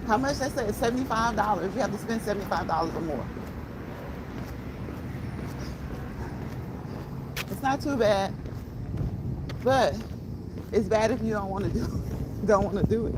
How much they say? $75. You have to spend $75 or more. It's not too bad, but it's bad if you don't want to do don't want to do it.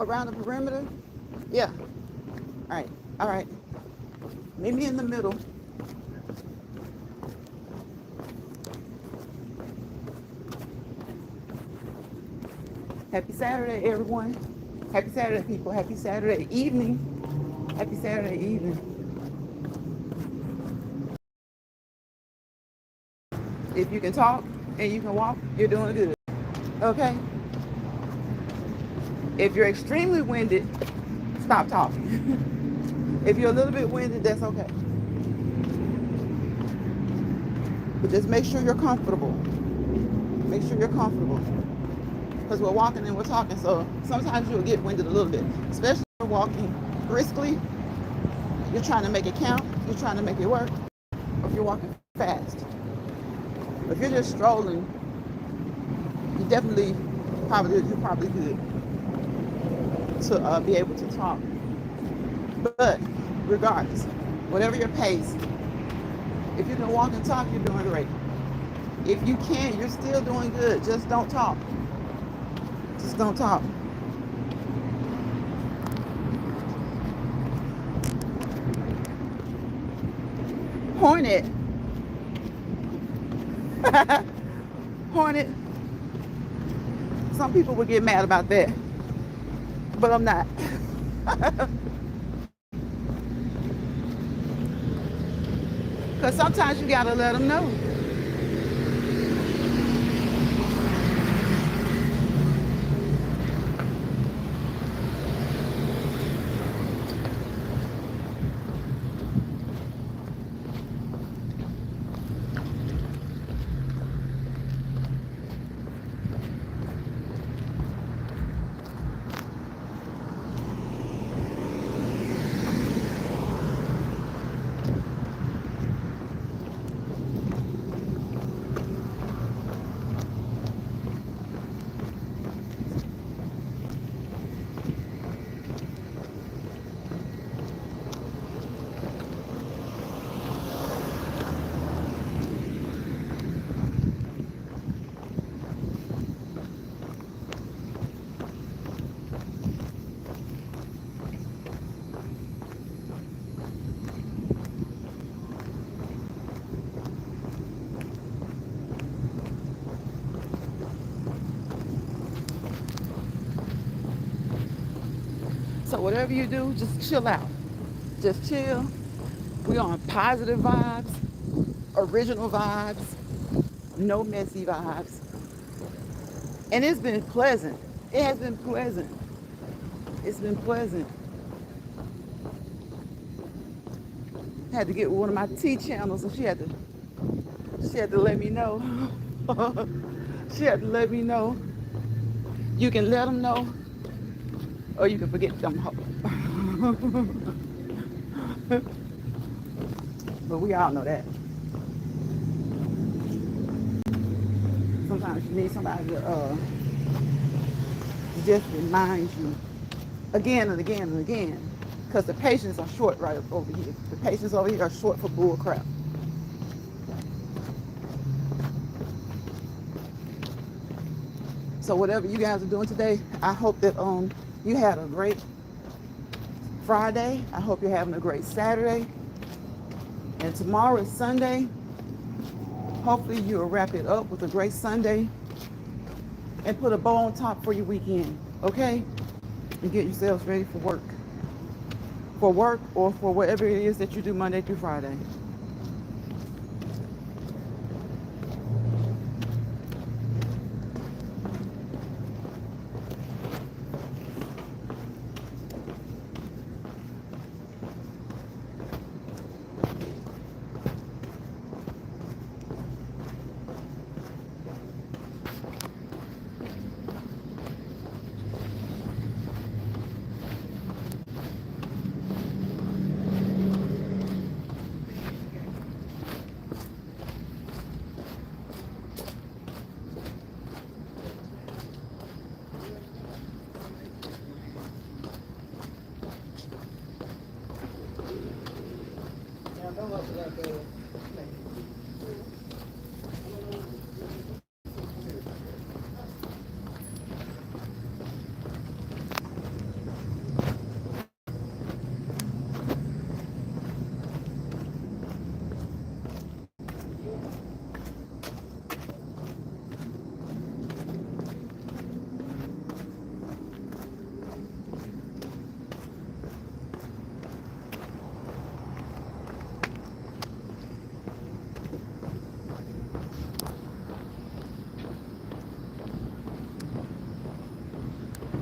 Around the perimeter? Yeah. All right. All right. Meet me in the middle. Happy Saturday, everyone. Happy Saturday, people. Happy Saturday evening. Happy Saturday evening. If you can talk and you can walk, you're doing good. Okay? If you're extremely winded, stop talking. If you're a little bit winded, that's okay. But just make sure you're comfortable. Make sure you're comfortable. Because we're walking and we're talking, so sometimes you'll get winded a little bit. Especially if you're walking briskly, you're trying to make it count, you're trying to make it work, or if you're walking fast. If you're just strolling, you probably could to be able to talk. But regardless, whatever your pace, if you can walk and talk, you're doing great. If you can't, you're still doing good. Just don't talk. Just don't talk. Hornet. Hornet. Some people would get mad about that, but I'm not. Because sometimes you gotta let them know. So whatever you do, just chill out. Just chill. We on positive vibes, original vibes, no messy vibes. And it's been pleasant. It has been pleasant. It's been pleasant. Had to get one of my T channels, and she had to let me know. She had to let me know. You can let them know, or you can forget them. But we all know that. Sometimes you need somebody to just remind you again and again and again. Because the patients are short right over here. The patients over here are short for bull crap. So whatever you guys are doing today, I hope that you had a great Friday. I hope you're having a great Saturday. And tomorrow is Sunday. Hopefully you'll wrap it up with a great Sunday and put a bow on top for your weekend, okay? And get yourselves ready for work. For work or for whatever it is that you do Monday through Friday.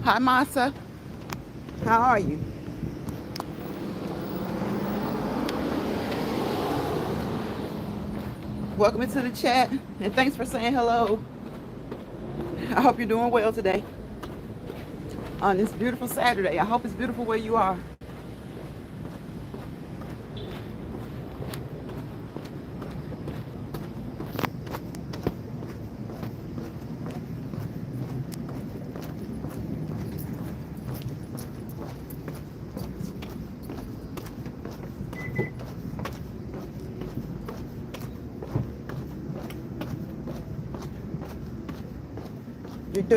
Hi, Masa. How are you? Welcome into the chat, and thanks for saying hello. I hope you're doing well today on this beautiful Saturday. I hope it's beautiful where you are.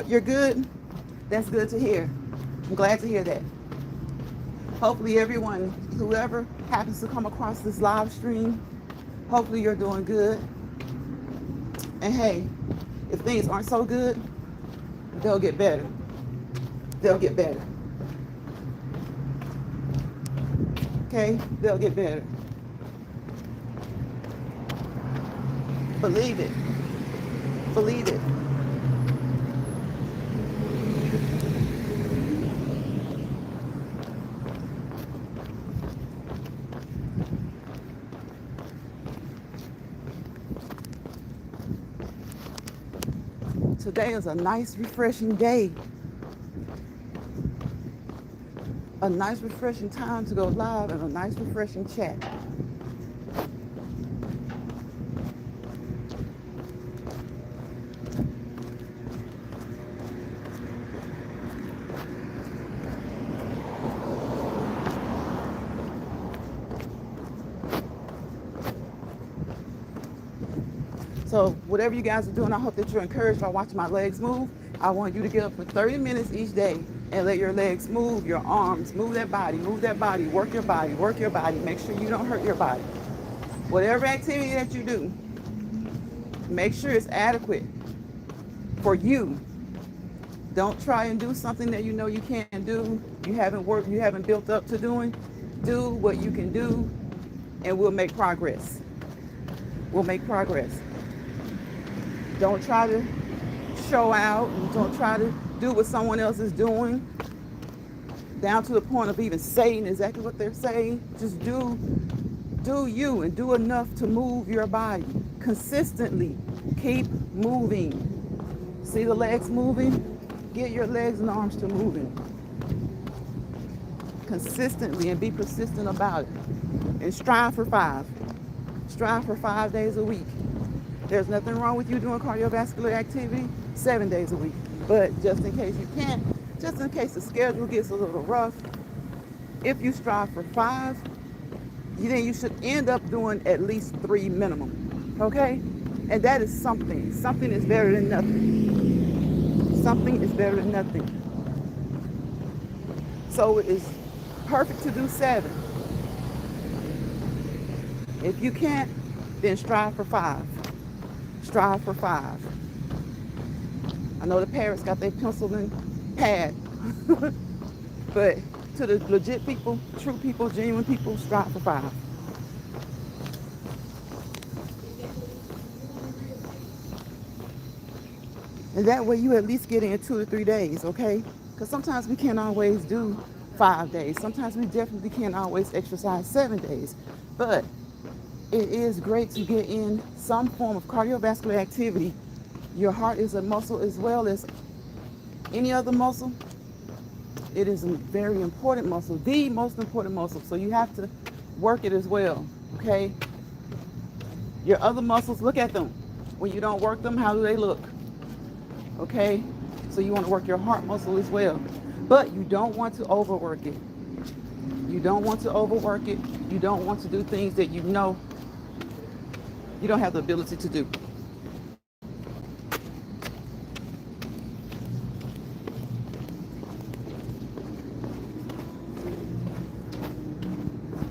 You're good? That's good to hear. I'm glad to hear that. Hopefully everyone, whoever happens to come across this live stream, hopefully you're doing good. And hey, if things aren't so good, they'll get better. They'll get better. Okay? They'll get better. Believe it. Believe it. Today is a nice, refreshing day. A nice, refreshing time to go live and a nice, refreshing chat. So whatever you guys are doing, I hope that you're encouraged by watching my legs move. I want you to get up for 30 minutes each day and let your legs move, your arms, move that body, work your body, work your body. Make sure you don't hurt your body. Whatever activity that you do, make sure it's adequate for you Don't try and do something that you know you can't do. You haven't built up to doing. Do what you can do, and we'll make progress. We'll make progress. Don't try to show out, and don't try to do what someone else is doing, down to the point of even saying exactly what they're saying. Just do you, and do enough to move your body consistently. Keep moving. See the legs moving? Get your legs and arms to moving consistently, and be persistent about it. And strive for 5. Strive for 5 days a week. There's nothing wrong with you doing cardiovascular activity 7 days a week. But just in case you can't, just in case the schedule gets a little rough, if you strive for 5, then you should end up doing at least 3 minimum. Okay? And that is something. Something is better than nothing. Something is better than nothing. So it is perfect to do 7. If you can't, then strive for 5. Strive for 5. I know the parents got their pencil and pad, but to the legit people, true people, genuine people, strive for 5. And that way you at least get in 2 to 3 days, okay? Because sometimes we can't always do 5 days. Sometimes we definitely can't always exercise 7 days. But it is great to get in some form of cardiovascular activity. Your heart is a muscle as well as any other muscle. It is a very important muscle, the most important muscle. So you have to work it as well, okay? Your other muscles, look at them. When you don't work them, how do they look? Okay? So you want to work your heart muscle as well. But you don't want to overwork it. You don't want to overwork it. You don't want to do things that you know you don't have the ability to do.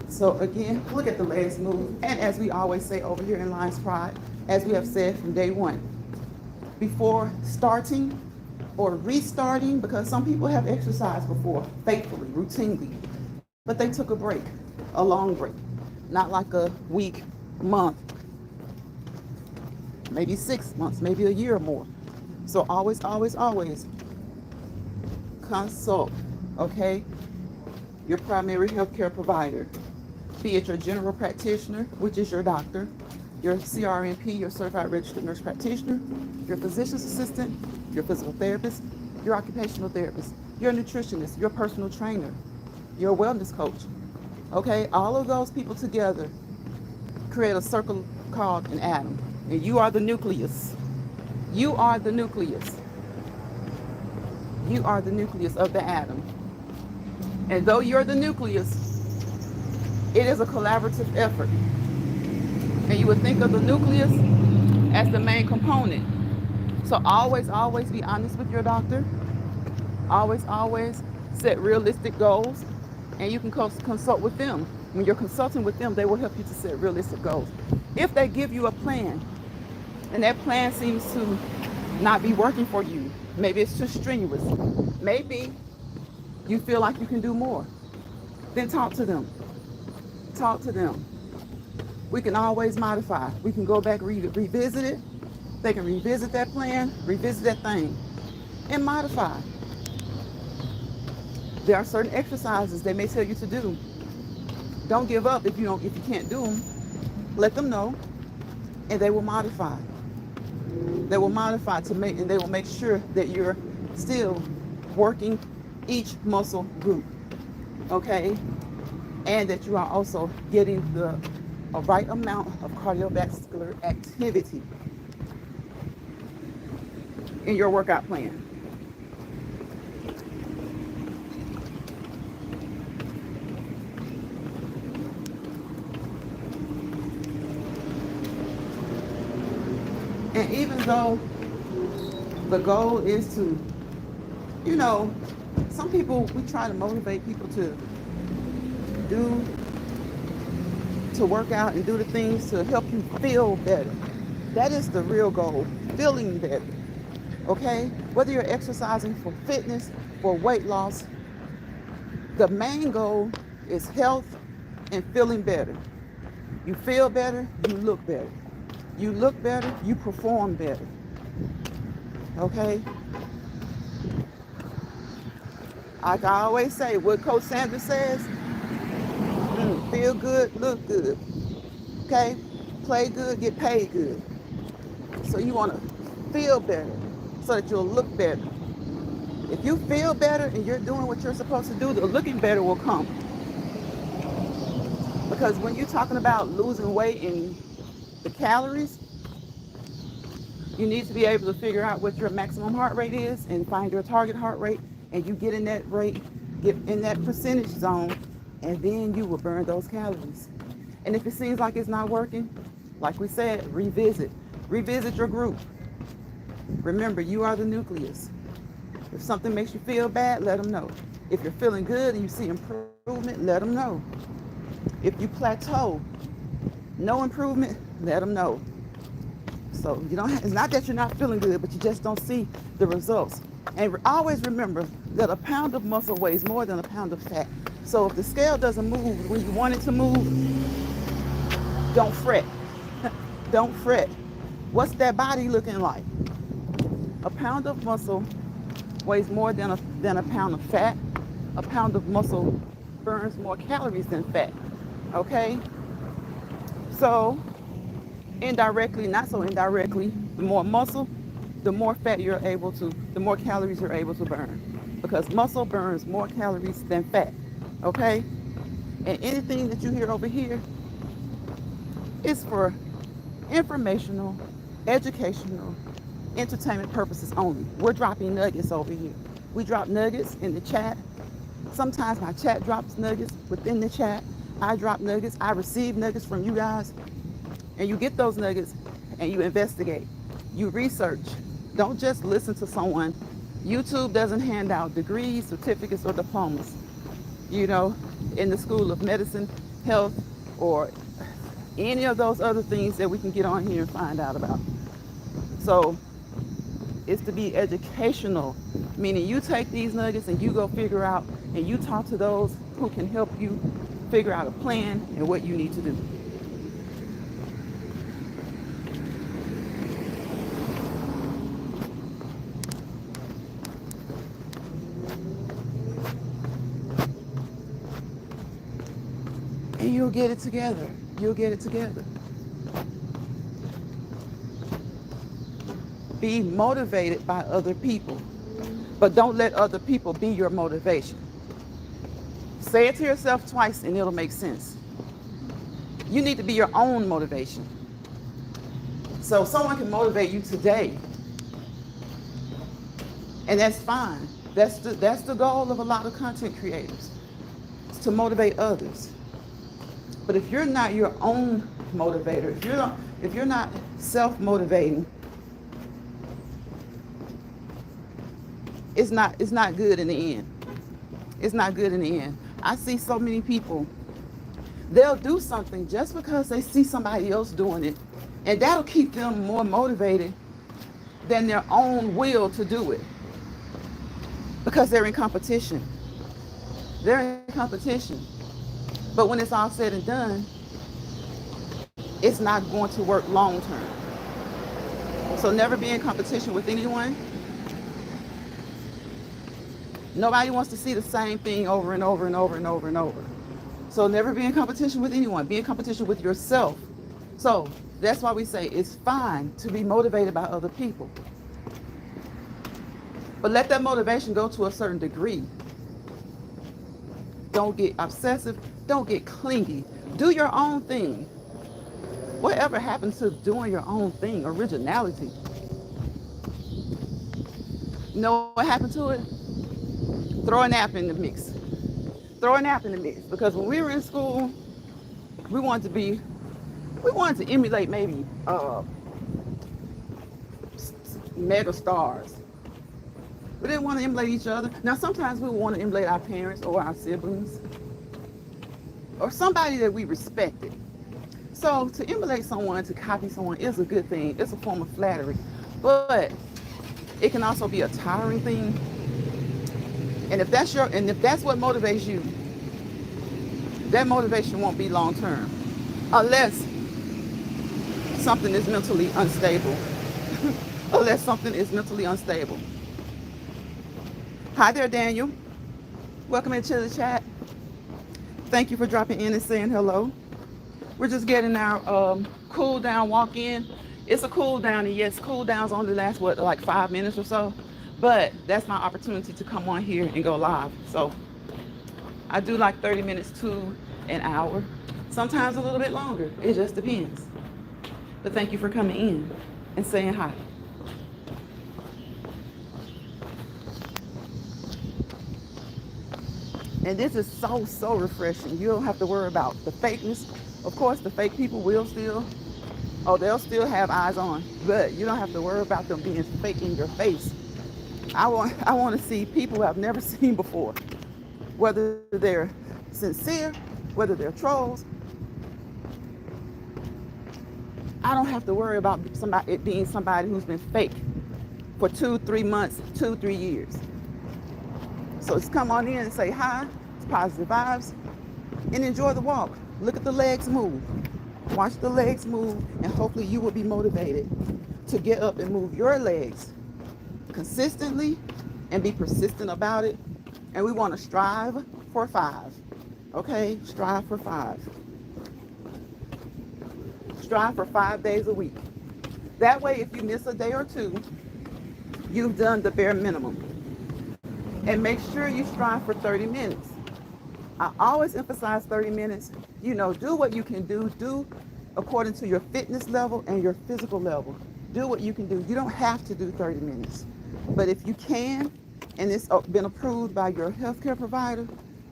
So again, look at the legs move. And as we always say over here in Lions Pride, as we have said from day one, before starting or restarting, because some people have exercised before faithfully, routinely, but they took a break, a long break, not like a week, month, maybe 6 months, maybe a year or more. So always consult, okay, your primary healthcare provider, be it your general practitioner, which is your doctor, your CRNP, your certified registered nurse practitioner, your physician's assistant, your physical therapist, your occupational therapist, your nutritionist, your personal trainer, your wellness coach. Okay, all of those people together create a circle called an atom. And you are the nucleus. You are the nucleus. You are the nucleus of the atom. And though you're the nucleus, it is a collaborative effort. And you would think of the nucleus as the main component. So always be honest with your doctor. Always set realistic goals. And you can consult with them. When you're consulting with them, they will help you to set realistic goals. If they give you a plan, and that plan seems to not be working for you, maybe it's too strenuous, maybe you feel like you can do more, then talk to them. Talk to them. We can always modify. We can go back, revisit it. They can revisit that plan, revisit that thing, and modify. There are certain exercises they may tell you to do. Don't give up if you can't do them. Let them know, and they will modify. They will modify and they will make sure that you're still working each muscle group, okay? And that you are also getting the right amount of cardiovascular activity in your workout plan. And even though the goal is to, some people, we try to motivate people to work out and do the things to help you feel better. That is the real goal, feeling better. Okay? Whether you're exercising for fitness, for weight loss, the main goal is health and feeling better. You feel better, you look better. You look better, you perform better. Okay? Like I always say, what Coach Sanders says, feel good, look good. Okay? Play good, get paid good. So you want to feel better so that you'll look better. If you feel better and you're doing what you're supposed to do, the looking better will come. Because when you're talking about losing weight and the calories, you need to be able to figure out what your maximum heart rate is and find your target heart rate, and you get in that rate, get in that percentage zone, and then you will burn those calories. And if it seems like it's not working, like we said, revisit your group. Remember, you are the nucleus. If something makes you feel bad, let them know. If you're feeling good and you see improvement, let them know. If you plateau, no improvement, let them know. So you don't. It's not that you're not feeling good, but you just don't see the results. And always remember that a pound of muscle weighs more than a pound of fat. So if the scale doesn't move when you want it to move, don't fret. Don't fret. What's that body looking like? A pound of muscle weighs more than a pound of fat. A pound of muscle burns more calories than fat. Okay? So indirectly, not so indirectly, the more muscle, the more the more calories you're able to burn. Because muscle burns more calories than fat. Okay? And anything that you hear over here is for informational, educational, entertainment purposes only. We're dropping nuggets over here. We drop nuggets in the chat. Sometimes my chat drops nuggets within the chat. I drop nuggets. I receive nuggets from you guys. And you get those nuggets and you investigate. You research. Don't just listen to someone. YouTube doesn't hand out degrees, certificates, or diplomas, in the School of Medicine, Health, or any of those other things that we can get on here and find out about. So it's to be educational, meaning you take these nuggets and you go figure out and you talk to those who can help you figure out a plan and what you need to do. And you'll get it together. You'll get it together. Be motivated by other people, but don't let other people be your motivation. Say it to yourself twice and it'll make sense. You need to be your own motivation. So someone can motivate you today, and that's fine. That's the goal of a lot of content creators, is to motivate others. But if you're not your own motivator, if you're not self-motivating, it's not good in the end. It's not good in the end. I see so many people, they'll do something just because they see somebody else doing it, and that'll keep them more motivated than their own will to do it, because they're in competition. They're in competition. But when it's all said and done, it's not going to work long term. So never be in competition with anyone. Nobody wants to see the same thing over and over and over and over and over. So never be in competition with anyone. Be in competition with yourself. So that's why we say it's fine to be motivated by other people. But let that motivation go to a certain degree. Don't get obsessive. Don't get clingy. Do your own thing. Whatever happens to doing your own thing? Originality. You know what happened to it? Throw a nap in the mix. Throw a nap in the mix. Because when we were in school, we wanted to emulate maybe mega stars. We didn't want to emulate each other. Now, sometimes we want to emulate our parents or our siblings or somebody that we respected. So to emulate someone, to copy someone is a good thing. It's a form of flattery. But It can also be a tiring thing. And if that's what motivates you, that motivation won't be long term. Unless something is mentally unstable. Unless something is mentally unstable. Hi there, Daniel. Welcome into the chat. Thank you for dropping in and saying hello. We're just getting our cool down walk in. It's a cool down, and yes, cool downs only last like 5 minutes or so. But that's my opportunity to come on here and go live. So I do like 30 minutes to an hour. Sometimes a little bit longer. It just depends. But thank you for coming in and saying hi. And this is so refreshing. You don't have to worry about the fakeness. Of course, the fake people will still, they'll still have eyes on, but you don't have to worry about them being fake in your face. I want to see people I've never seen before, whether they're sincere, whether they're trolls. I don't have to worry about it being somebody who's been fake for 2-3 months, 2-3 years. So just come on in and say hi, it's positive vibes, and enjoy the walk. Look at the legs move. Watch the legs move, and hopefully you will be motivated to get up and move your legs consistently and be persistent about it. And we want to strive for 5. Okay? Strive for 5. Strive for 5 days a week. That way, if you miss a day or 2, you've done the bare minimum. And make sure you strive for 30 minutes. I always emphasize 30 minutes. Do what you can do. Do according to your fitness level and your physical level. Do what you can do. You don't have to do 30 minutes. But if you can, and it's been approved by your healthcare provider,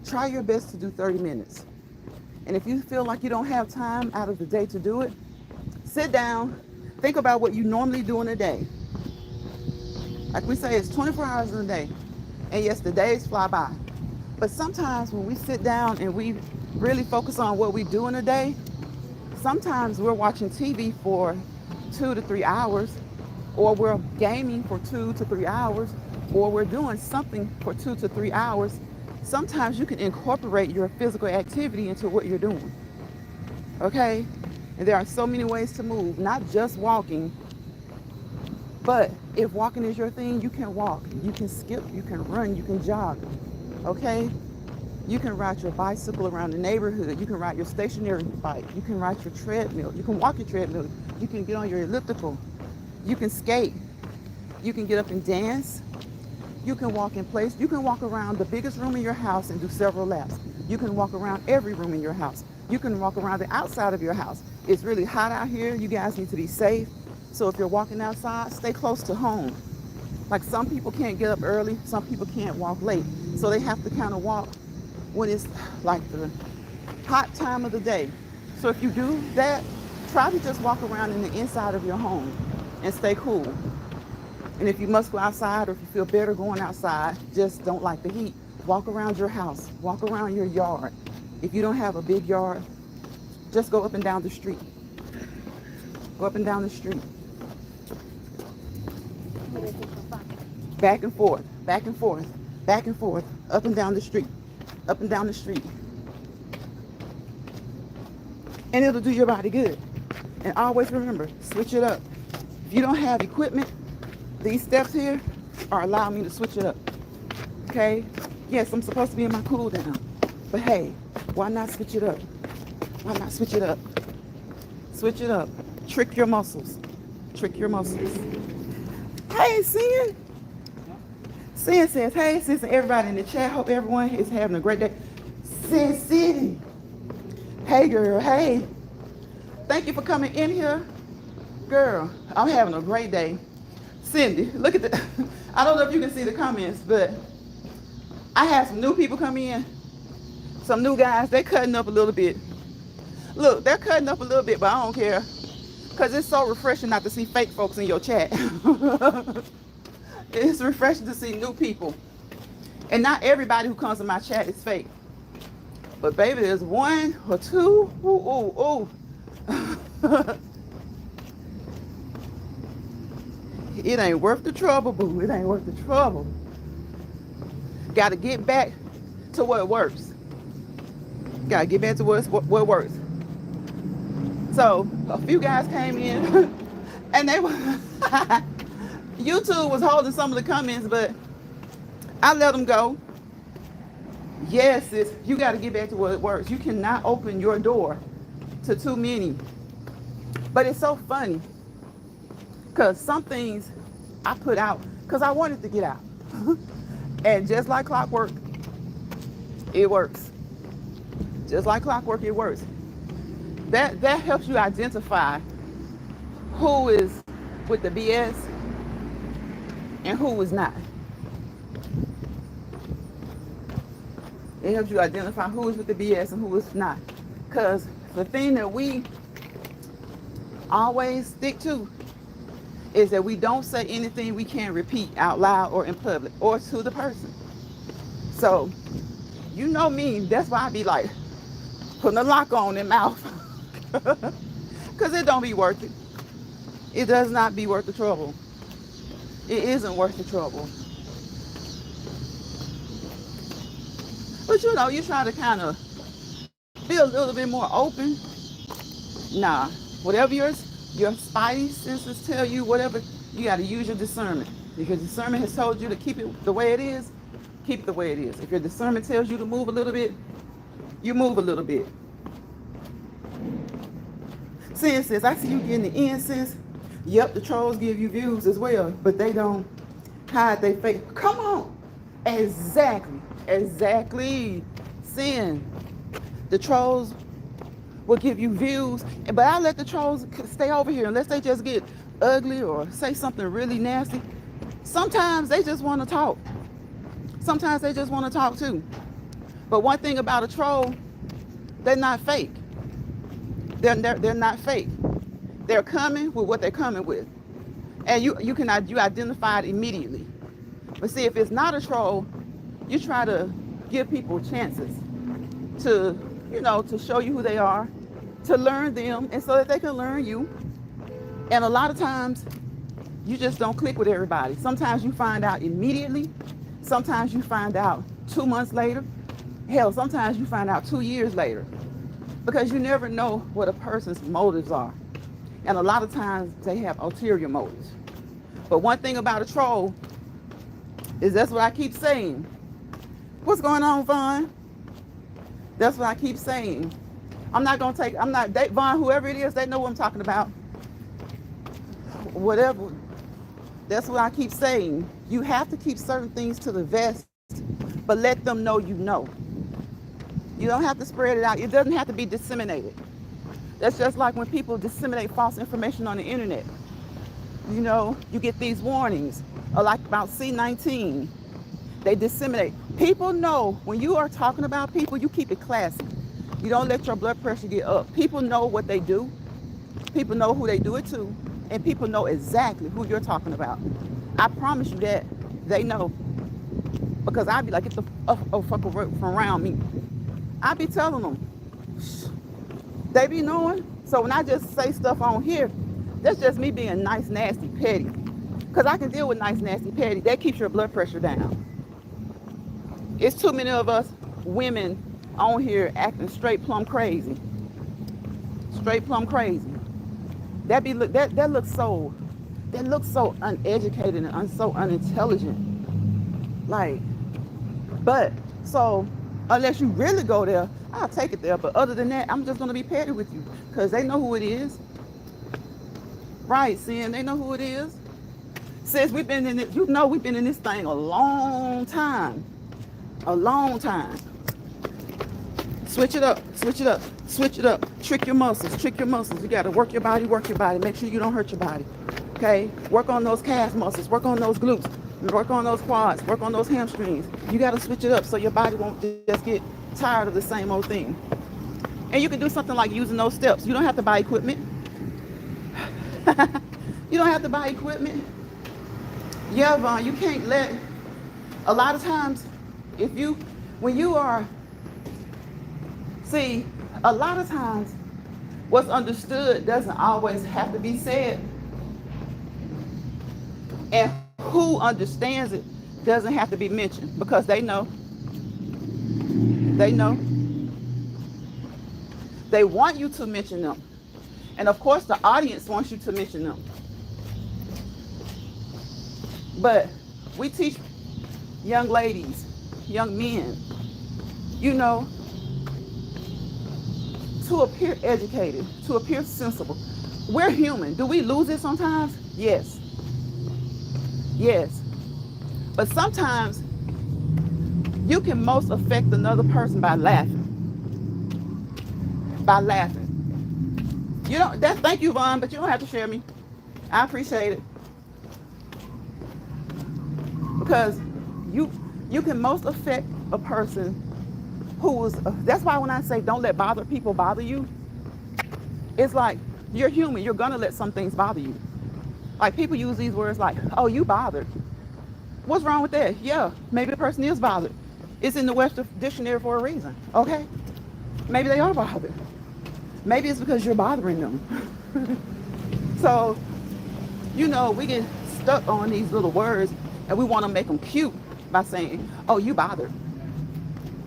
try your best to do 30 minutes. And if you feel like you don't have time out of the day to do it, sit down, think about what you normally do in a day. Like we say, it's 24 hours in a day. And yes, the days fly by. But sometimes when we sit down and we really focus on what we do in a day, sometimes we're watching TV for 2 to 3 hours, or we're gaming for 2 to 3 hours, or we're doing something for 2 to 3 hours. Sometimes you can incorporate your physical activity into what you're doing. Okay? And there are so many ways to move, not just walking. But if walking is your thing, you can walk, you can skip, you can run, you can jog, okay? You can ride your bicycle around the neighborhood. You can ride your stationary bike. You can ride your treadmill. You can walk your treadmill. You can get on your elliptical. You can skate. You can get up and dance. You can walk in place. You can walk around the biggest room in your house and do several laps. You can walk around every room in your house. You can walk around the outside of your house. It's really hot out here. You guys need to be safe. So if you're walking outside, stay close to home. Like some people can't get up early, some people can't walk late. So they have to kind of walk when it's like the hot time of the day. So if you do that, try to just walk around in the inside of your home and stay cool. And if you must go outside, or if you feel better going outside, just don't like the heat, walk around your house, walk around your yard. If you don't have a big yard, just go up and down the street. Go up and down the street. Back and forth, back and forth, back and forth, up and down the street, up and down the street. And it'll do your body good. And always remember, switch it up. If you don't have equipment, these steps here are allowing me to switch it up. Okay? Yes, I'm supposed to be in my cool down. But hey, why not switch it up? Why not switch it up? Switch it up. Trick your muscles. Trick your muscles. Hey, Sin. Sin says, hey, sis, and everybody in the chat. Hope everyone is having a great day. Sin City. Hey, girl. Hey. Thank you for coming in here. Girl, I'm having a great day. Cindy, look at the, I don't know if you can see the comments, but I had some new people come in. Some new guys, they're cutting up a little bit. Look, they're cutting up a little bit, but I don't care. Because it's so refreshing not to see fake folks in your chat. It's refreshing to see new people. And not everybody who comes to my chat is fake. But baby, there's one or two. Ooh, ooh, ooh. It ain't worth the trouble, boo. It ain't worth the trouble. Got to get back to what works. Got to get back to what works. So a few guys came in, and they were YouTube was holding some of the comments, but I let them go. Yes, sis, you got to get back to what works. You cannot open your door to too many. But it's so funny because some things I put out because I wanted to get out. And just like clockwork, it works. Just like clockwork, it works. That helps you identify who is with the BS and who is not. It helps you identify who is with the BS and who is not. Because the thing that we always stick to is that we don't say anything we can't repeat out loud or in public or to the person. So, you know me, that's why I be like putting a lock on their mouth. Because it don't be worth it. It does not be worth the trouble. It isn't worth the trouble. But you know, you try to kind of be a little bit more open. Nah, whatever your spidey senses tell you, whatever, you got to use your discernment. If your discernment has told you to keep it the way it is, keep it the way it is. If your discernment tells you to move a little bit, you move a little bit. Sin says, I see you getting the incense. Yep, the trolls give you views as well, but they don't hide their face. Come on. Exactly. Sin. The trolls will give you views, but I let the trolls stay over here unless they just get ugly or say something really nasty. Sometimes they just want to talk. Sometimes they just want to talk too. But one thing about a troll, they're not fake. They're not fake. They're coming with what they're coming with, and you identify it immediately. But see, if it's not a troll, you try to give people chances to, to show you who they are, to learn them, and so that they can learn you. And a lot of times, you just don't click with everybody. Sometimes you find out immediately. Sometimes you find out 2 months later. Hell, sometimes you find out 2 years later. Because you never know what a person's motives are. And a lot of times they have ulterior motives. But one thing about a troll is that's what I keep saying. What's going on, Vaughn? That's what I keep saying. Vaughn, whoever it is, they know what I'm talking about. Whatever. That's what I keep saying. You have to keep certain things to the vest, but let them know you know. You don't have to spread it out. It doesn't have to be disseminated. That's just like when people disseminate false information on the internet. You get these warnings, like about C-19. They disseminate. People know when you are talking about people, you keep it classy. You don't let your blood pressure get up. People know what they do. People know who they do it to. And people know exactly who you're talking about. I promise you that. They know. Because I'd be like, get the fuck from around me. I be telling them. They be knowing. So when I just say stuff on here, that's just me being nice, nasty, petty. Because I can deal with nice, nasty, petty. That keeps your blood pressure down. It's too many of us women on here acting straight plumb crazy. Straight plumb crazy. That looks so uneducated and so unintelligent. So unless you really go there, I'll take it there. But other than that, I'm just gonna be petty with you because they know who it is. Right, Sin, they know who it is. Since we've been in it, we've been in this thing a long time. A long time. Switch it up. Trick your muscles. You gotta work your body. Make sure you don't hurt your body. Okay? Work on those calf muscles, work on those glutes, work on those quads, work on those hamstrings. You gotta switch it up so your body won't just get tired of the same old thing. And you can do something like using those steps. You don't have to buy equipment. Yeah, Vaughn, you can't let, a lot of times, a lot of times, what's understood doesn't always have to be said. And who understands it doesn't have to be mentioned because they know. They know. They want you to mention them. And of course, the audience wants you to mention them. But we teach young ladies, young men, you know, to appear educated, to appear sensible. We're human. Do we lose it sometimes? Yes. Yes. But sometimes you can most affect another person by laughing. By laughing. You don't that's thank you, Vaughn, but you don't have to share me. I appreciate it. Because you can most affect a person who is that's why when I say don't let bother people bother you, it's like you're human, you're gonna let some things bother you. Like people use these words like, oh, you bothered. What's wrong with that? Yeah, maybe the person is bothered. It's in the Webster dictionary for a reason. Okay? Maybe they are bothered. Maybe it's because you're bothering them. So, you know, we get stuck on these little words and we want to make them cute by saying, oh, you bothered.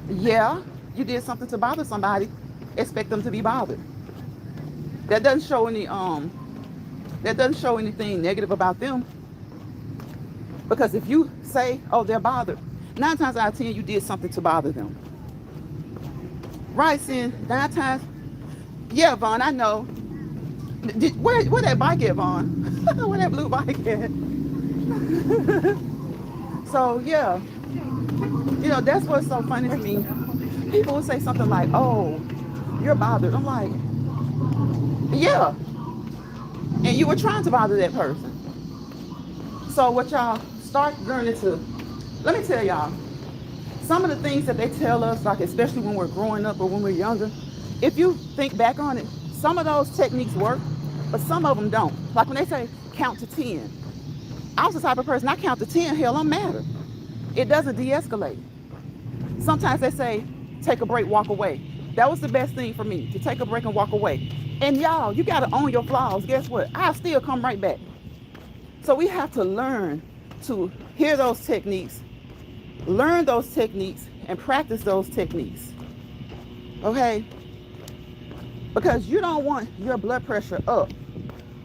Yeah, you did something to bother somebody. Expect them to be bothered. That doesn't show anything negative about them. Because if you say, oh, they're bothered, 9 times out of 10, you did something to bother them. Right, Sin? 9 times. Yeah, Vaughn, I know. Where that bike at, Vaughn? Where that blue bike at? So, yeah. You know, that's what's so funny to me. People will say something like, oh, you're bothered. I'm like, yeah. And you were trying to bother that person. So what y'all start learning to, let me tell y'all, some of the things that they tell us, like especially when we're growing up or when we're younger, if you think back on it, some of those techniques work, but some of them don't. Like when they say count to 10. I was the type of person, I count to 10, hell, I'm madder. It doesn't de-escalate. Sometimes they say, take a break, walk away. That was the best thing for me, to take a break and walk away. And y'all, you gotta own your flaws. Guess what? I'll still come right back. So we have to learn to hear those techniques, learn those techniques, and practice those techniques. Okay? Because you don't want your blood pressure up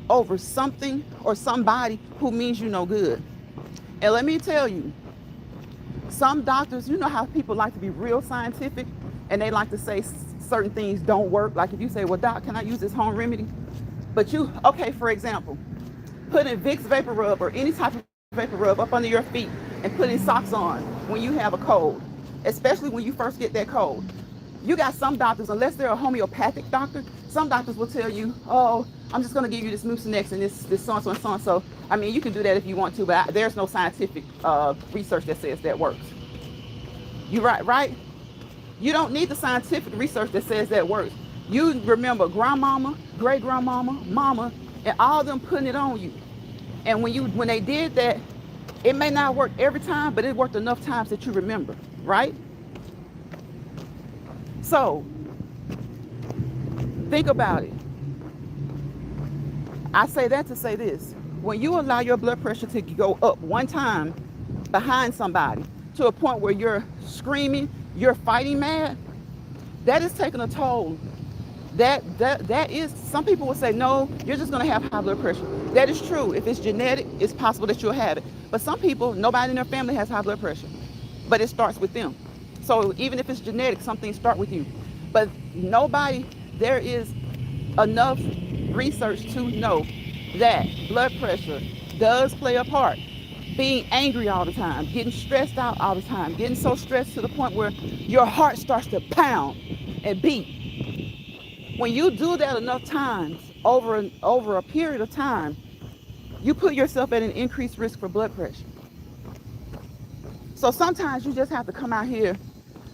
over something or somebody who means you no good. And let me tell you, some doctors, you know how people like to be real scientific and they like to say certain things don't work. Like if you say, well, doc, can I use this home remedy? But you, okay, for example, putting Vicks Vapor Rub or any type of vapor rub up under your feet and putting socks on when you have a cold, especially when you first get that cold. You got some doctors, unless they're a homeopathic doctor, some doctors will tell you, oh, I'm just going to give you this Mucinex and this so-and-so and so-and-so. I mean, you can do that if you want to, but there's no scientific research that says that works. You right? You don't need the scientific research that says that works. You remember grandmama, great-grandmama, mama, and all of them putting it on you. And when they did that, it may not work every time, but it worked enough times that you remember, right? So, think about it. I say that to say this. When you allow your blood pressure to go up one time behind somebody to a point where you're screaming, you're fighting mad, that is taking a toll. That is, some people will say, no, you're just going to have high blood pressure. That is true. If it's genetic, it's possible that you'll have it. But some people, nobody in their family has high blood pressure, but it starts with them. So even if it's genetic, some things start with you. But there is enough research to know that blood pressure does play a part. Being angry all the time, getting stressed out all the time, getting so stressed to the point where your heart starts to pound and beat. When you do that enough times over a period of time, you put yourself at an increased risk for blood pressure. So sometimes you just have to come out here,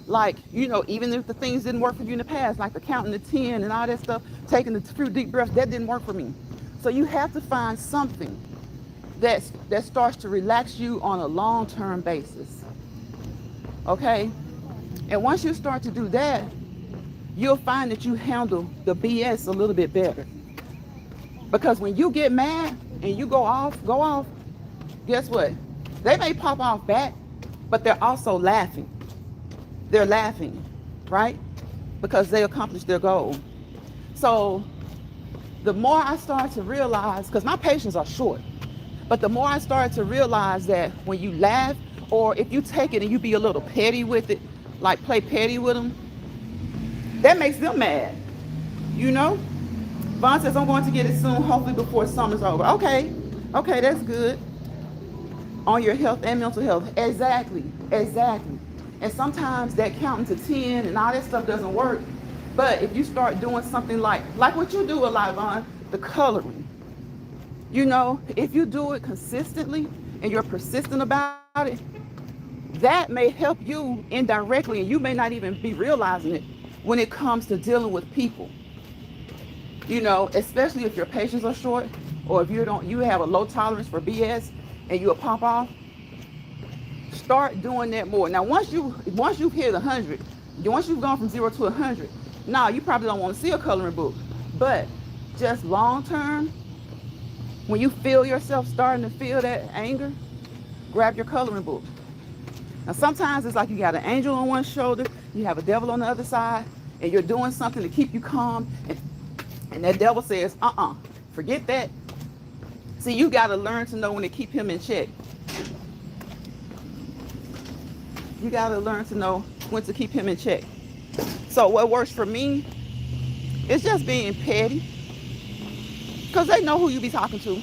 like, you know, even if the things didn't work for you in the past, like the counting to 10 and all that stuff, taking the few deep breaths, that didn't work for me. So you have to find something that starts to relax you on a long-term basis. Okay? And once you start to do that, you'll find that you handle the BS a little bit better. Because when you get mad and you go off, guess what? They may pop off back, but they're also laughing. They're laughing, right? Because they accomplished their goal. So the more I start to realize, because my patience are short, but the more I started to realize that when you laugh, or if you take it and you be a little petty with it, like play petty with them, that makes them mad, you know? Vaughn says, I'm going to get it soon, hopefully before summer's over. Okay, that's good. On your health and mental health. Exactly. And sometimes that counting to 10 and all that stuff doesn't work. But if you start doing something like what you do a lot, Vaughn, the coloring. You know, if you do it consistently and you're persistent about it, that may help you indirectly, and you may not even be realizing it when it comes to dealing with people. You know, especially if your patience are short, or if you have a low tolerance for BS and you'll pop off. Start doing that more. Now, once you've hit 100, once you've gone from 0 to 100, now you probably don't want to see a coloring book. But just long term, when you feel yourself starting to feel that anger, grab your coloring book. Now, sometimes it's like you got an angel on one shoulder, you have a devil on the other side, and you're doing something to keep you calm, and that devil says, forget that. See, you got to learn to know when to keep him in check. You got to learn to know when to keep him in check. So what works for me is just being petty, because they know who you be talking to.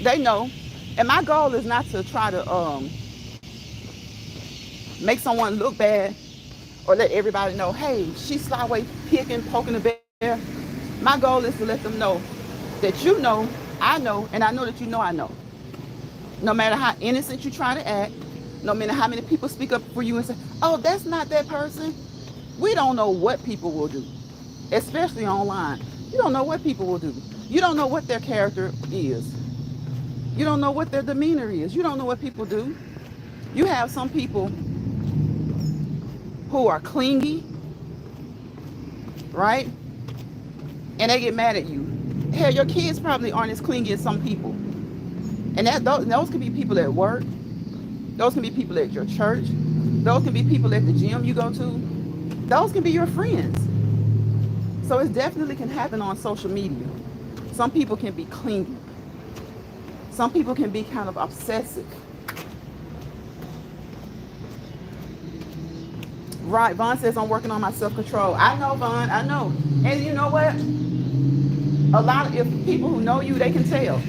They know. And my goal is not to try to make someone look bad or let everybody know, hey, she's slyway picking, poking the bear. My goal is to let them know that you know, I know, and I know that you know I know. No matter how innocent you try to act, no matter how many people speak up for you and say, oh, that's not that person. We don't know what people will do, especially online. You don't know what people will do. You don't know what their character is. You don't know what their demeanor is. You don't know what people do. You have some people who are clingy, right? And they get mad at you. Hell, your kids probably aren't as clingy as some people. And those can be people at work. Those can be people at your church. Those can be people at the gym you go to. Those can be your friends. So it definitely can happen on social media. Some people can be clingy. Some people can be kind of obsessive. Right, Vaughn says, I'm working on my self-control. I know, Vaughn, I know. And you know what? A lot of if people who know you, they can tell.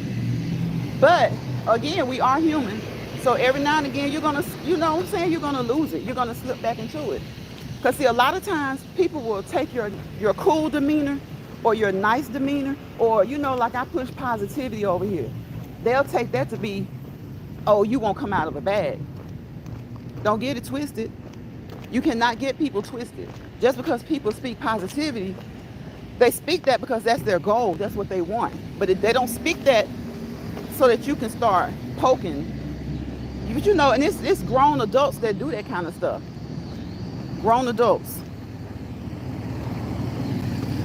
But again, we are human. So every now and again, you're gonna, you know what I'm saying? You're gonna lose it. You're gonna slip back into it. Because see, a lot of times people will take your cool demeanor or your nice demeanor, or, you know, like I push positivity over here. They'll take that to be, oh, you won't come out of a bag. Don't get it twisted. You cannot get people twisted. Just because people speak positivity, they speak that because that's their goal. That's what they want. But if they don't speak that so that you can start poking. But you know, and it's grown adults that do that kind of stuff. Grown adults.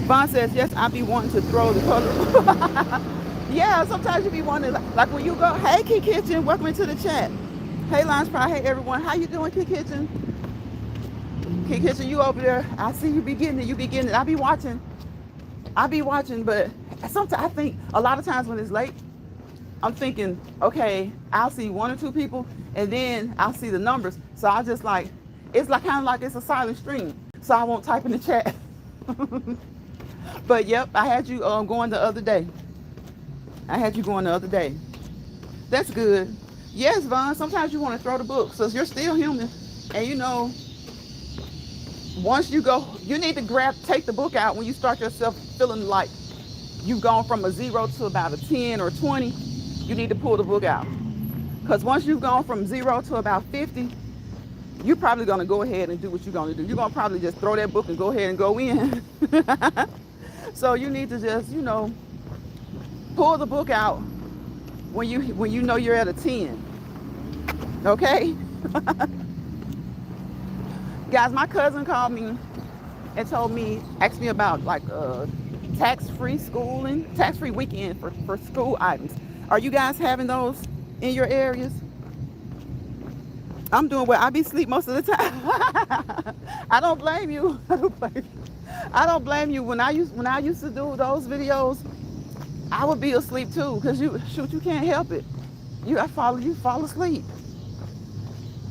Vaughn says, yes, I be wanting to throw the color. Yeah, sometimes you be wanting, like when you go, hey, Key Kitchen, welcome into the chat. Hey, Lance Pride, hey, everyone. How you doing, Key Kitchen? Key Kitchen, you over there. I see you be getting it. I be watching, but sometimes I think a lot of times when it's late, I'm thinking, okay, I'll see one or two people, and then I'll see the numbers. So I just like, it's like kind of like it's a silent stream. So I won't type in the chat. But yep, I had you going the other day. That's good. Yes, Vaughn, sometimes you want to throw the book. So you're still human. And you know, once you go, you need to take the book out when you start yourself feeling like you've gone from a 0 to about a 10 or 20. You need to pull the book out. Because once you've gone from 0 to about 50, you're probably going to go ahead and do what you're going to do. You're going to probably just throw that book and go ahead and go in. So you need to just, you know, pull the book out when you know you're at a 10. Okay? Guys, my cousin called me and asked me about like tax-free schooling, tax-free weekend for school items. Are you guys having those? in your areas? I'm doing well. I be asleep most of the time. I don't blame you. I don't blame you. I don't blame you. When I used to do those videos, I would be asleep too, because you can't help it. You fall asleep.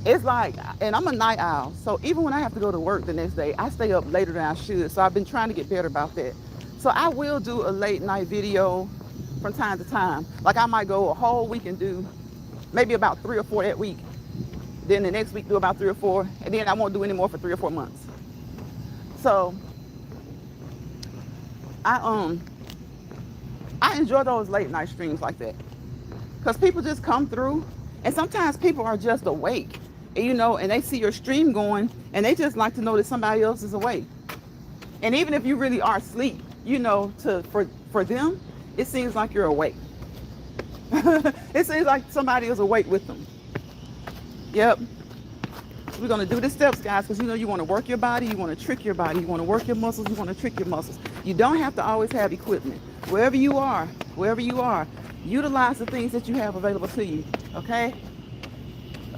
It's like, and I'm a night owl, so even when I have to go to work the next day, I stay up later than I should. So I've been trying to get better about that. So I will do a late night video from time to time. Like I might go a whole week and do maybe about 3 or 4 that week. Then the next week do about 3 or 4, and then I won't do any more for 3 or 4 months. So I I enjoy those late night streams like that, because people just come through, and sometimes people are just awake, and they see your stream going, and they just like to know that somebody else is awake. And even if you really are asleep, for them, it seems like you're awake. It seems like somebody is awake with them. Yep. We're going to do the steps, guys, because you want to work your body, you want to trick your body, you want to work your muscles, you want to trick your muscles. You don't have to always have equipment. Wherever you are, utilize the things that you have available to you. Okay?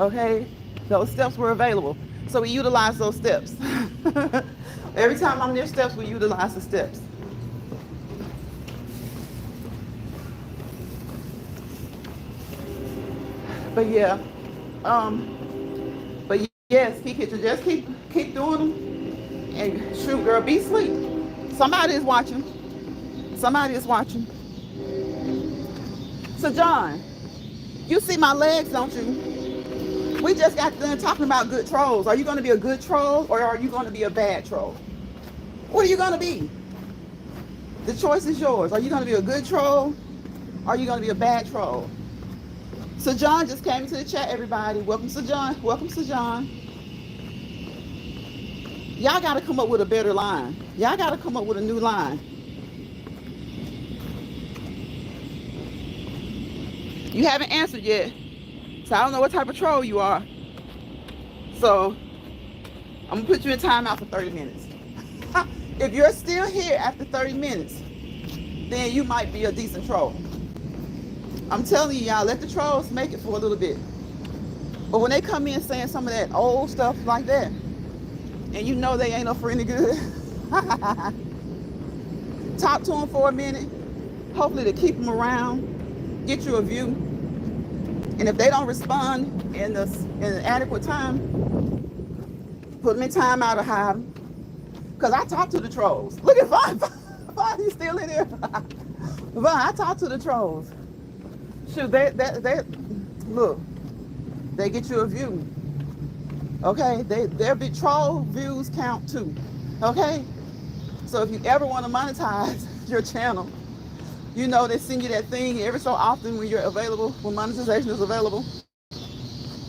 Okay? Those steps were available, so we utilize those steps. Every time I'm near steps, we utilize the steps. But yeah, but yes, just keep doing them, and shoot, girl, be asleep. Somebody is watching. Somebody is watching. So John, you see my legs, don't you? We just got done talking about good trolls. Are you going to be a good troll, or are you going to be a bad troll? What are you going to be? The choice is yours. Are you going to be a good troll, or are you going to be a bad troll? So John just came into the chat, everybody. Welcome to John. Welcome to John. Y'all got to come up with a better line. Y'all got to come up with a new line. You haven't answered yet, so I don't know what type of troll you are. So I'm going to put you in timeout for 30 minutes. If you're still here after 30 minutes, then you might be a decent troll. I'm telling you, y'all, let the trolls make it for a little bit. But when they come in saying some of that old stuff like that, and you know they ain't up for any good, talk to them for a minute, hopefully to keep them around, get you a view. And if they don't respond in an adequate time, put them in timeout or hide them. Because I talk to the trolls. Look at Vaughn. Vaughn, he's still in there. Vaughn, I talk to the trolls. Shoot, they look, they get you a view. Okay, their big troll views count too. Okay, so if you ever want to monetize your channel, they send you that thing every so often when you're available, when monetization is available.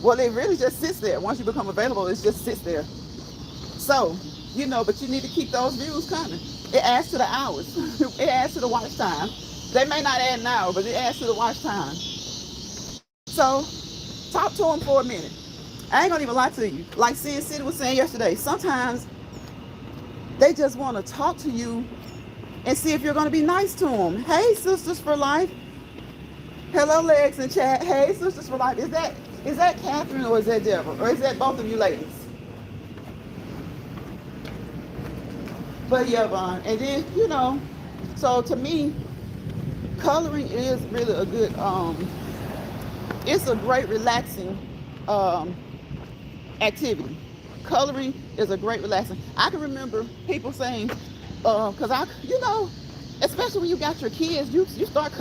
Well, it really just sits there. Once you become available, it just sits there. So, but you need to keep those views coming. It adds to the hours. It adds to the watch time. They may not add an hour, but it adds to the watch time. So, talk to them for a minute. I ain't gonna even lie to you. Like Sin City was saying yesterday, sometimes they just want to talk to you and see if you're gonna be nice to them. Hey, Sisters for Life. Hello, Legs in chat. Hey, Sisters for Life. Is that Catherine or is that Deborah? Or is that both of you ladies? But yeah, Vaughn. And then, so to me, coloring is really a good, it's a great relaxing activity. Coloring is a great relaxing. I can remember people saying, because especially when you got your kids, you start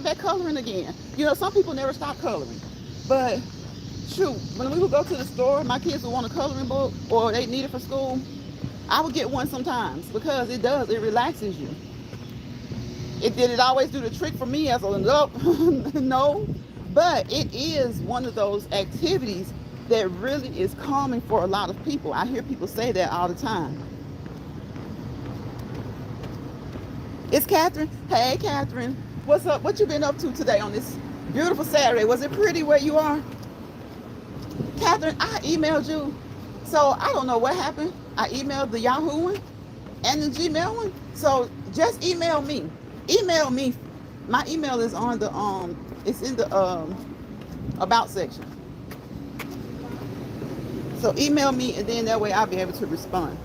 back coloring again. Some people never stop coloring. But shoot, when we would go to the store, my kids would want a coloring book or they need it for school, I would get one sometimes because it relaxes you. Did it always do the trick for me as an adult? No. But it is one of those activities that really is calming for a lot of people. I hear people say that all the time. It's Catherine. Hey, Catherine. What's up? What you been up to today on this beautiful Saturday? Was it pretty where you are? Catherine, I emailed you. So I don't know what happened. I emailed the Yahoo one and the Gmail one. So just email me. Email me. My email is on the it's in the about section. So email me, and then that way I'll be able to respond.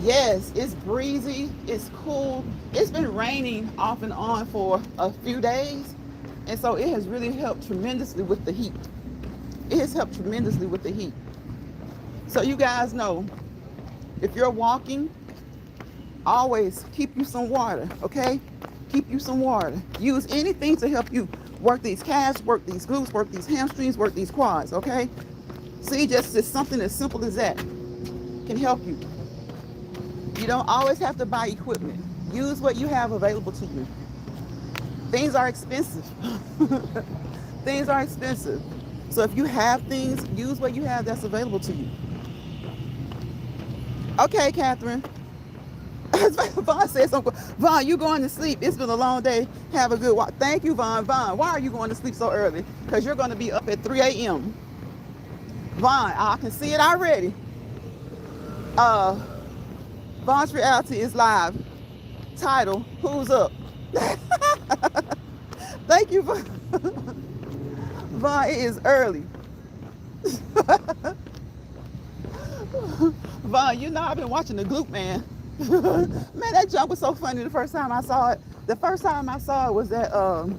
Yes, it's breezy, it's cool. It's been raining off and on for a few days, and so it has really helped tremendously with the heat. It has helped tremendously with the heat. So you guys know, if you're walking, always keep you some water, okay? Keep you some water. Use anything to help you work these calves, work these glutes, work these hamstrings, work these quads, okay? See, just something as simple as that can help you. You don't always have to buy equipment. Use what you have available to you. Things are expensive. Things are expensive. So if you have things, use what you have that's available to you. Okay, Catherine. Vaughn said something. Vaughn, you going to sleep. It's been a long day. Have a good walk. Thank you, Vaughn. Vaughn, why are you going to sleep so early? Because you're going to be up at 3 a.m. Vaughn, I can see it already. Vaughn's Reality is live. Title, Who's Up? Thank you, Vaughn. Vaughn, it is early. Vaughn, you know I've been watching the Glute Man. Man, that jump was so funny the first time I saw it. The first time I saw it was that well,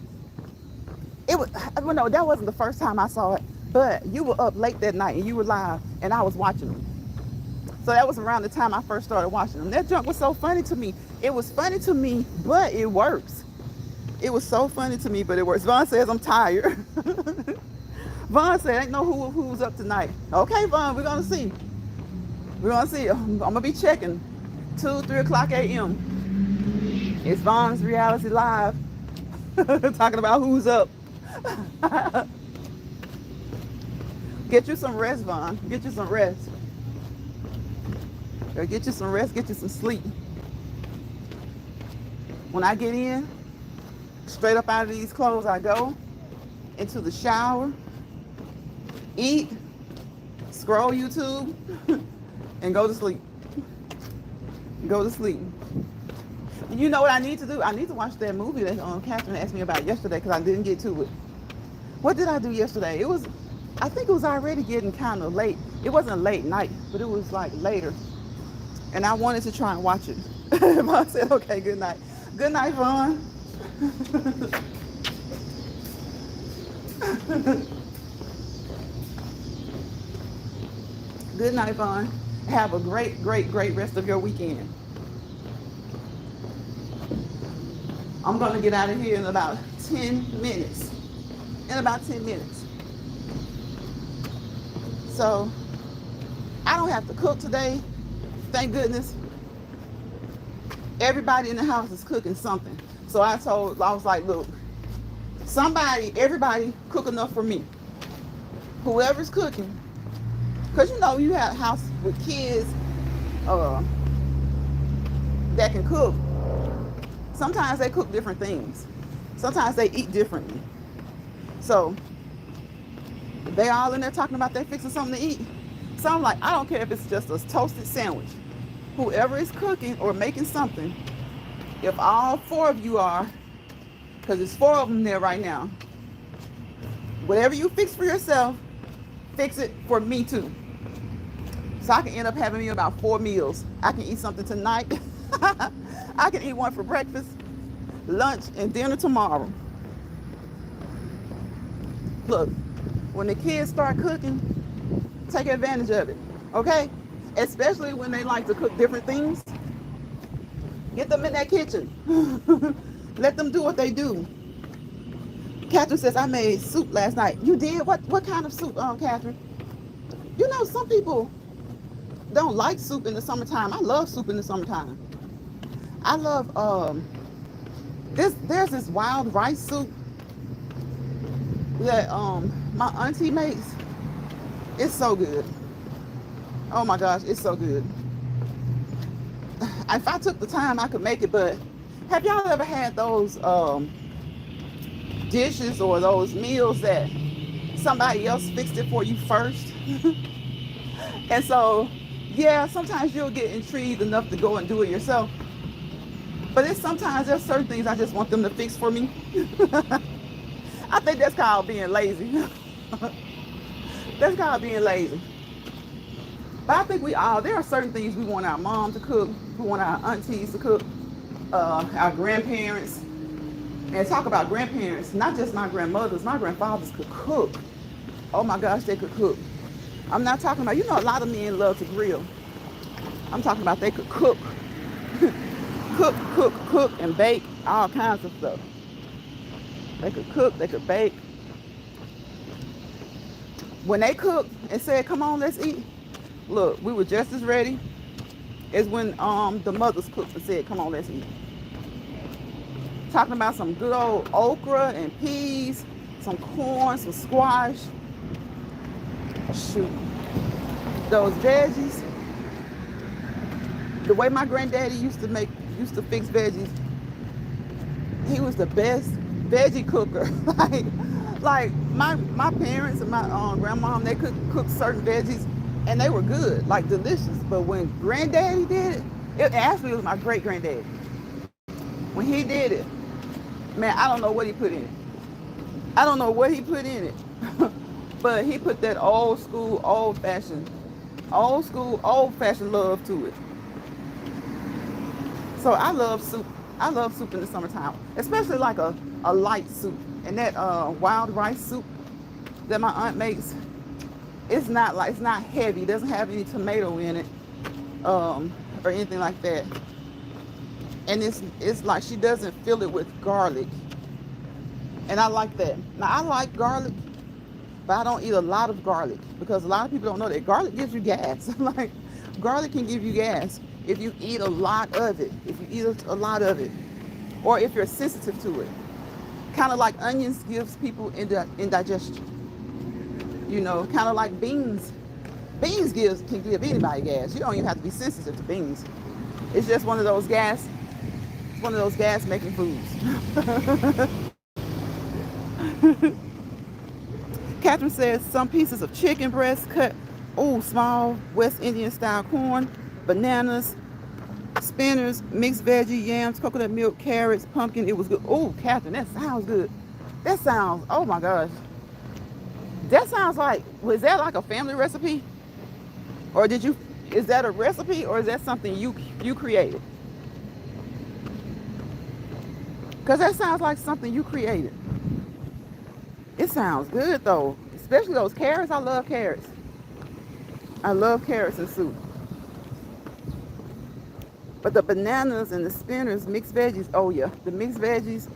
no, that wasn't the first time I saw it, but you were up late that night and you were live and I was watching them. So that was around the time I first started watching them. That jump was so funny to me. It was funny to me, but it works. It was so funny to me, but it works. Vaughn says I'm tired. Vaughn said, ain't no who's up tonight. Okay, Vaughn, we're gonna see. We're gonna see. I'm gonna be checking 2, 3 o'clock a.m. It's Vaughn's Reality Live. Talking about who's up. Get you some rest, Vaughn. Get you some rest. Get you some rest, get you some sleep. When I get in, straight up out of these clothes, I go into the shower, eat, scroll YouTube, and go to sleep. Go to sleep. You know what I need to do? I need to watch that movie that Catherine asked me about yesterday because I didn't get to it. What did I do yesterday? I think it was already getting kind of late. It wasn't a late night, but it was like later. And I wanted to try and watch it. Vaughn said, okay, good night. Good night, Vaughn. Good night, Vaughn. Have a great, great, great rest of your weekend. I'm going to get out of here in about 10 minutes. In about 10 minutes. So, I don't have to cook today. Thank goodness. Everybody in the house is cooking something. So I was like, look, everybody cook enough for me. Whoever's cooking. Because you know, you have a house with kids that can cook. Sometimes they cook different things. Sometimes they eat differently. So they all in there talking about they fixing something to eat. So I'm like, I don't care if it's just a toasted sandwich. Whoever is cooking or making something, if all 4 of you are, because there's 4 of them there right now, whatever you fix for yourself, fix it for me too. So I can end up having me about 4 meals. I can eat something tonight. I can eat one for breakfast, lunch, and dinner tomorrow. Look, when the kids start cooking, take advantage of it, okay? Especially when they like to cook different things. Get them in that kitchen. Let them do what they do. Catherine says, I made soup last night. You did? What kind of soup, Catherine? You know, some people don't like soup in the summertime. I love soup in the summertime. I love, there's this wild rice soup that my auntie makes. It's so good. Oh my gosh, it's so good. If I took the time, I could make it, but have y'all ever had those dishes or those meals that somebody else fixed it for you first? And so, yeah, sometimes you'll get intrigued enough to go and do it yourself. But sometimes there's certain things I just want them to fix for me. I think that's called being lazy. That's called being lazy. But I think there are certain things we want our mom to cook, we want our aunties to cook, our grandparents. And talk about grandparents, not just my grandmothers, my grandfathers could cook. Oh my gosh, they could cook. I'm not talking about, a lot of men love to grill. I'm talking about they could cook. cook, and bake all kinds of stuff. They could cook, they could bake. When they cooked and said, come on, let's eat, look, we were just as ready as when the mothers cooked and said, come on, let's eat. Talking about some good old okra and peas, some corn, some squash. Shoot. Those veggies. The way my granddaddy used to fix veggies, he was the best veggie cooker. like my parents and my grandmom, they could cook certain veggies and they were good, like delicious. But when granddaddy did it actually was my great granddaddy. When he did it, man, I don't know what he put in it. I don't know what he put in it. But he put that old school, old fashioned love to it. So I love soup. I love soup in the summertime, especially like a light soup. And that wild rice soup that my aunt makes, it's not heavy. It doesn't have any tomato in it, or anything like that. And it's like she doesn't fill it with garlic. And I like that. Now I like garlic, but I don't eat a lot of garlic because a lot of people don't know that garlic gives you gas. Like garlic can give you gas if you eat a lot of it. Or if you're sensitive to it. Kind of like onions gives people indigestion. Kind of like beans. Beans can give anybody gas. You don't even have to be sensitive to beans. It's just one of those gas making foods. Catherine says some pieces of chicken breast cut, small West Indian style corn, bananas, spinners, mixed veggie, yams, coconut milk, carrots, pumpkin. It was good. Oh, Catherine, that sounds good. Oh my gosh. That sounds like, was that like a family recipe? Or is that a recipe or is that something you created? Because that sounds like something you created. It sounds good though, especially those carrots. I love carrots. I love carrots in soup. But the bananas and the spinners, mixed veggies, oh yeah, the mixed veggies,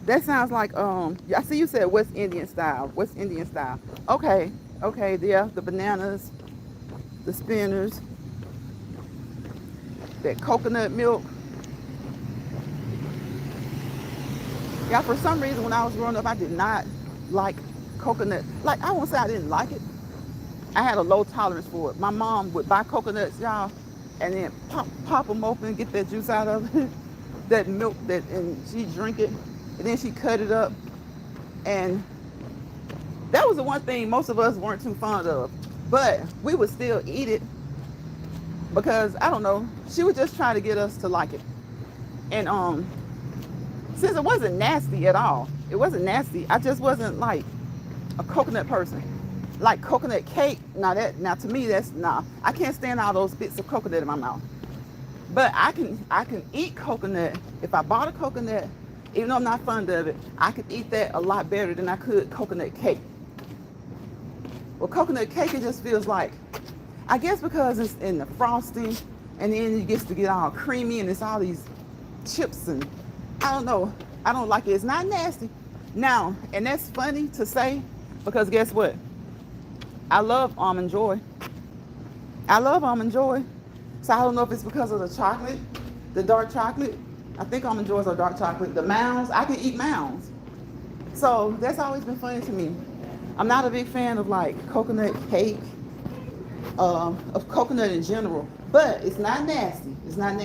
that sounds like, I see you said West Indian style. Okay, yeah, the bananas, the spinners, that coconut milk. Yeah, for some reason when I was growing up, I did not like coconut. Like, I won't say I didn't like it. I had a low tolerance for it. My mom would buy coconuts, y'all, and then pop them open, get that juice out of it, that milk, and she'd drink it, and then she'd cut it up. And that was the one thing most of us weren't too fond of. But we would still eat it because, I don't know, she would just try to get us to like it. And since it wasn't nasty at all, I just wasn't like a coconut person. Like coconut cake, now to me I can't stand all those bits of coconut in my mouth. But I can eat coconut. If I bought a coconut, even though I'm not fond of it, I could eat that a lot better than I could coconut cake. Well, coconut cake, it just feels like, I guess because it's in the frosting, and then it gets to get all creamy, and it's all these chips, and I don't know. I don't like it. It's not nasty. Now, and that's funny to say, because guess what? I love Almond Joy. So I don't know if it's because of the chocolate, the dark chocolate. I think Almond Joys are dark chocolate. The mounds, I can eat mounds. So that's always been funny to me. I'm not a big fan of like coconut cake, of coconut in general, but it's not nasty. It's not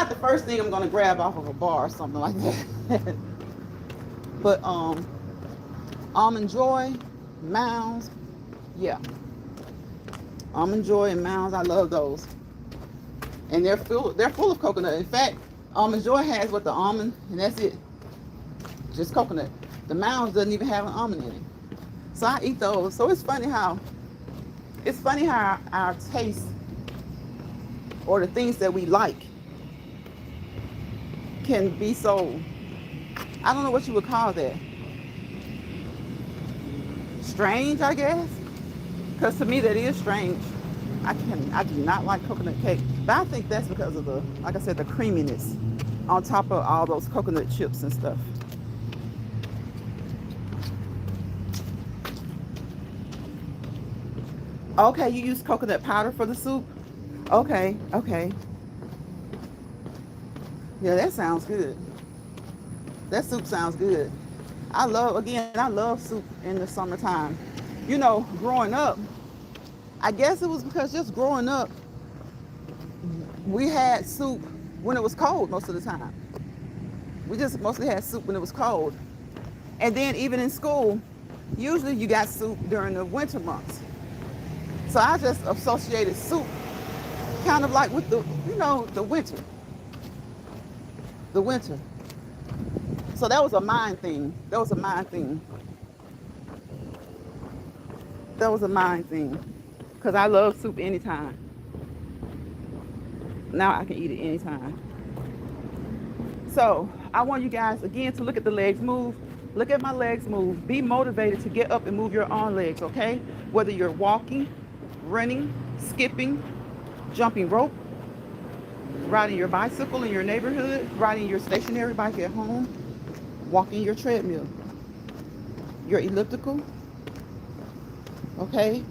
the first thing I'm gonna grab off of a bar or something like that. But Almond Joy, mounds, yeah. Almond Joy and mounds, I love those. And they're full of coconut. In fact, Almond Joy has what, the almond, and that's it. just coconut. The mounds doesn't even have an almond in it. So I eat those. So it's funny how our taste or the things that we like can be so, I don't know what you would call that. Strange, I guess. Because to me that is strange. I do not like coconut cake. But I think that's because of the, like I said, the creaminess on top of all those coconut chips and stuff. Okay, you use coconut powder for the soup? Okay, okay. Yeah, that sounds good. That soup sounds good. I love soup in the summertime. You know, growing up, I guess it was because just growing up, we had soup when it was cold most of the time. We just mostly had soup when it was cold. And then even in school, usually you got soup during the winter months. So I just associated soup kind of like with the, the winter. The winter. So that was a mind thing. That was a mind thing. That was a mind thing. Because I love soup anytime. Now I can eat it anytime. So I want you guys, again, to look at the legs move. Look at my legs move. Be motivated to get up and move your own legs, okay? Whether you're walking, running, skipping, jumping rope, riding your bicycle in your neighborhood, riding your stationary bike at home, walking your treadmill, your elliptical, okay?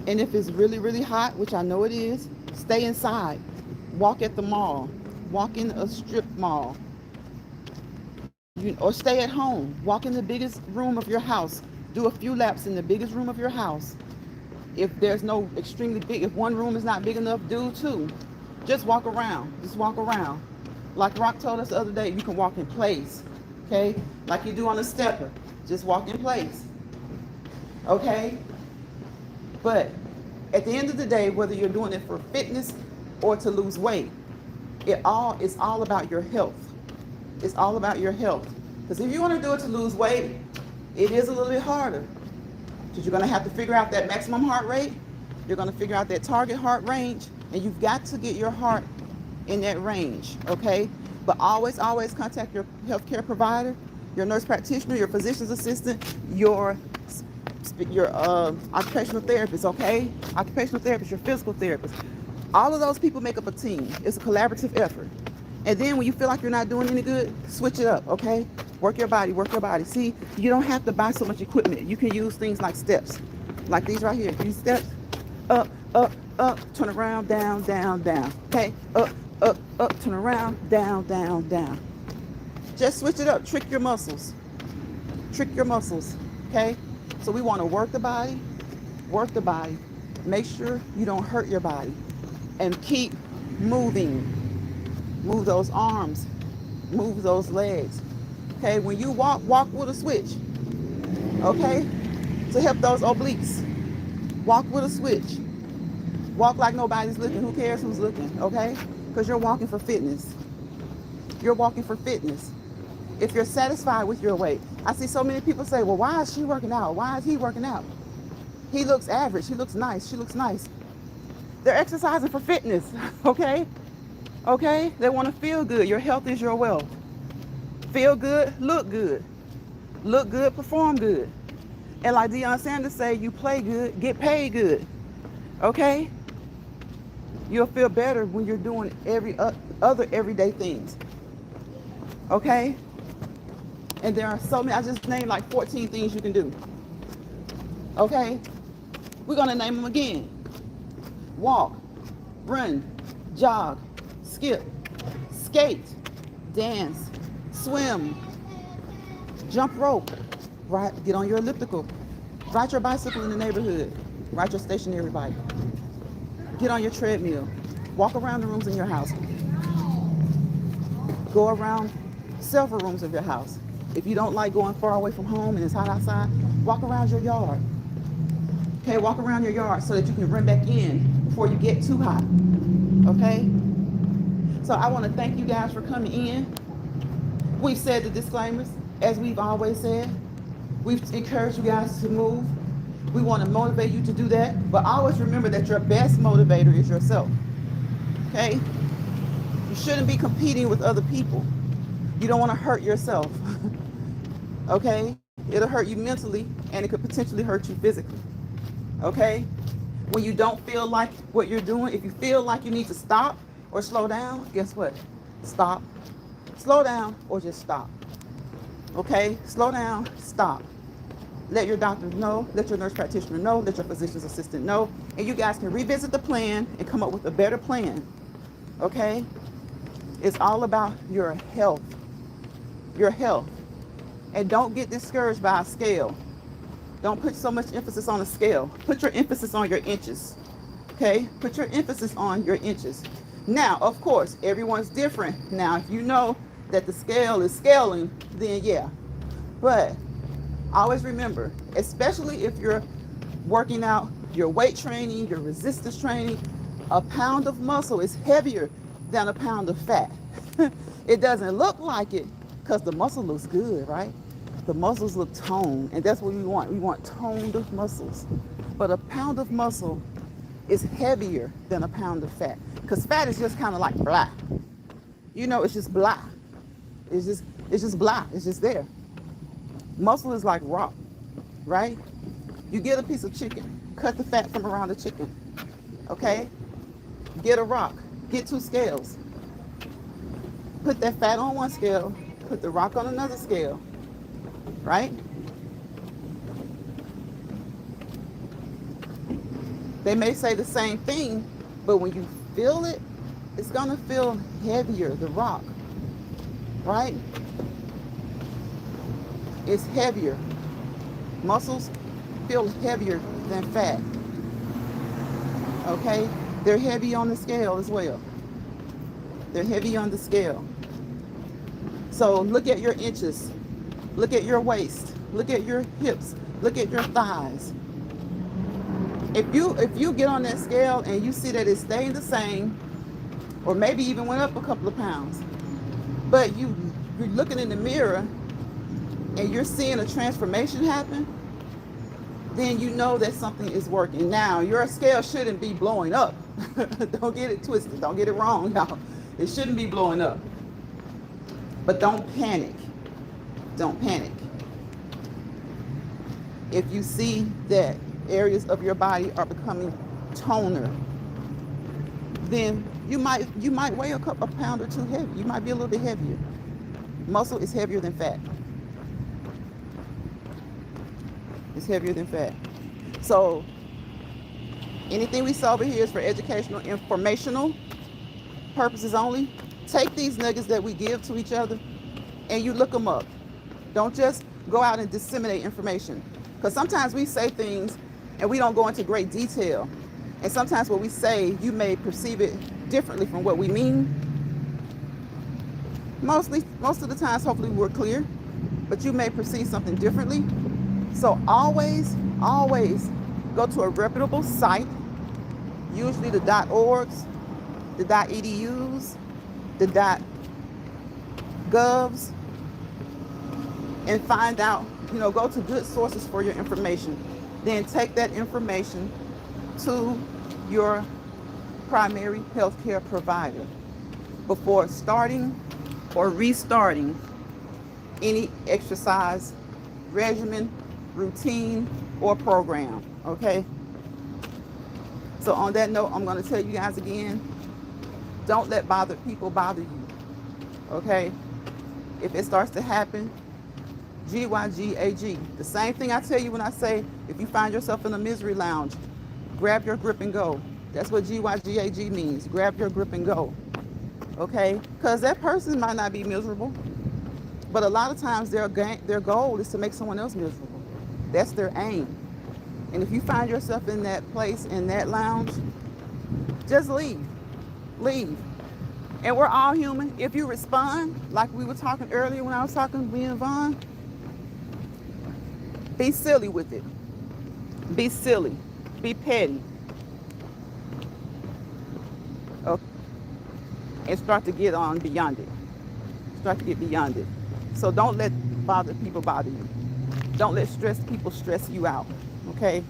And if it's really, really hot, which I know it is, stay inside. Walk at the mall. Walk in a strip mall. Or stay at home. Walk in the biggest room of your house. Do a few laps in the biggest room of your house. If there's no extremely big, if one room is not big enough, do two. Just walk around. Just walk around. Like Rock told us the other day, you can walk in place. Okay? Like you do on a stepper. Just walk in place. Okay? But at the end of the day, whether you're doing it for fitness or to lose weight, it's all about your health. It's all about your health. Because if you want to do it to lose weight, it is a little bit harder. Because you're going to have to figure out that maximum heart rate. You're going to figure out that target heart range. And you've got to get your heart in that range, okay? But always, always contact your healthcare provider, your nurse practitioner, your physician's assistant, your occupational therapist, okay? Occupational therapist, your physical therapist. All of those people make up a team. It's a collaborative effort. And then when you feel like you're not doing any good, switch it up, okay? Work your body, work your body. See, you don't have to buy so much equipment. You can use things like steps, like these right here. These steps, up, up, up, turn around, down, down, down, okay? Up, up, up, turn around, down, down, down. Just switch it up, trick your muscles. Trick your muscles, okay? So we want to work the body, make sure you don't hurt your body, and keep moving. Move those arms, move those legs. Okay, when you walk with a switch. Okay, to help those obliques. Walk with a switch. Walk like nobody's looking. Who cares who's looking? Okay, because you're walking for fitness. You're walking for fitness. If you're satisfied with your weight, I see so many people say, well, why is she working out? Why is he working out? He looks average. He looks nice. She looks nice. They're exercising for fitness. Okay. Okay, they want to feel good. Your health is your wealth. Feel good, look good. Look good, perform good. And like Deion Sanders say, you play good, get paid good. Okay? You'll feel better when you're doing other everyday things. Okay? And there are so many, I just named like 14 things you can do. Okay? We're going to name them again. Walk, run, jog, skip, skate, dance, swim, jump rope, get on your elliptical, ride your bicycle in the neighborhood, ride your stationary bike, get on your treadmill, walk around the rooms in your house, go around several rooms of your house. If you don't like going far away from home and it's hot outside, walk around your yard. Okay, walk around your yard so that you can run back in before you get too hot. Okay? So I want to thank you guys for coming in. We've said the disclaimers, as we've always said, we've encouraged you guys to move. We want to motivate you to do that, but always remember that your best motivator is yourself. Okay? You shouldn't be competing with other people. You don't want to hurt yourself. Okay? It'll hurt you mentally and it could potentially hurt you physically. Okay? When you don't feel like what you're doing, if you feel like you need to stop or slow down, guess what? Stop. Slow down or just stop. Okay? Slow down, stop. Let your doctor know, let your nurse practitioner know, let your physician's assistant know, and you guys can revisit the plan and come up with a better plan. Okay? It's all about your health. Your health. And don't get discouraged by a scale. Don't put so much emphasis on a scale. Put your emphasis on your inches. Okay? Put your emphasis on your inches. Now, of course, everyone's different. Now, if you know that the scale is scaling, then yeah. But always remember, especially if you're working out your weight training, your resistance training, a pound of muscle is heavier than a pound of fat. It doesn't look like it because the muscle looks good, right? The muscles look toned, and that's what we want. We want toned muscles. But a pound of muscle is heavier than a pound of fat because fat is just kind of like blah. You know, it's just blah. It's just blah. It's just there. Muscle is like rock, right? You get a piece of chicken, cut the fat from around the chicken, okay? Get a rock, get 2 scales. Put that fat on one scale, put the rock on another scale, right? They may say the same thing, but when you feel it, it's gonna feel heavier, the rock, right? It's heavier. Muscles feel heavier than fat. Okay? They're heavy on the scale as well. They're heavy on the scale. So look at your inches. Look at your waist. Look at your hips. Look at your thighs. If you get on that scale and you see that it's staying the same, or maybe even went up a couple of pounds, but you're looking in the mirror and you're seeing a transformation happen, then you know that something is working. Now, your scale shouldn't be blowing up. Don't get it twisted. Don't get it wrong, y'all. It shouldn't be blowing up. But don't panic. Don't panic. If you see that areas of your body are becoming toner, then you might weigh a pound or 2 heavy. You might be a little bit heavier. Muscle is heavier than fat. It's heavier than fat. So anything we saw over here is for educational, informational purposes only. Take these nuggets that we give to each other and you look them up. Don't just go out and disseminate information. Because sometimes we say things and we don't go into great detail. And sometimes what we say, you may perceive it differently from what we mean. Most of the times, hopefully we're clear, but you may perceive something differently. So always go to a reputable site, usually the .orgs, the .edus, the .govs, and find out, go to good sources for your information. Then take that information to your primary healthcare provider before starting or restarting any exercise regimen, routine, or program, okay? So on that note, I'm gonna tell you guys again, don't let people bother you, okay? If it starts to happen, GYGAG. The same thing I tell you when I say, if you find yourself in a misery lounge, grab your grip and go. That's what GYGAG means, grab your grip and go, okay? Because that person might not be miserable, but a lot of times their goal is to make someone else miserable. That's their aim. And if you find yourself in that place, in that lounge, just leave. Leave. And we're all human. If you respond, like we were talking earlier when I was talking to me and Vaughn, be silly with it. Be silly. Be petty. Okay. And start to get on beyond it. Start to get beyond it. So don't let bother people bother you. Don't let stressed people stress you out. Okay?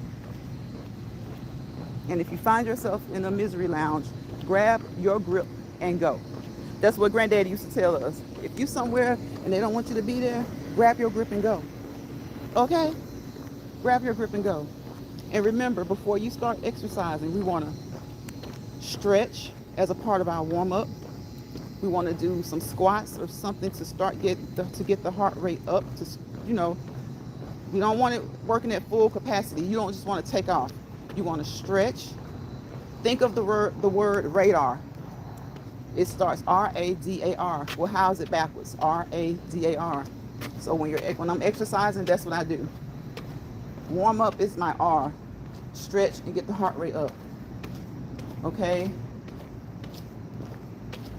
And if you find yourself in a misery lounge, grab your grip and go. That's what Granddaddy used to tell us. If you somewhere and they don't want you to be there, grab your grip and go. Okay? Grab your grip and go. And remember, before you start exercising, we want to stretch as a part of our warm-up. We want to do some squats or something to get the heart rate up. You know, you don't want it working at full capacity. You don't just want to take off. You want to stretch. Think of the word radar. It starts R-A-D-A-R. Well, how is it backwards? R-A-D-A-R. So when I'm exercising, that's what I do. Warm up is my R. Stretch and get the heart rate up. Okay?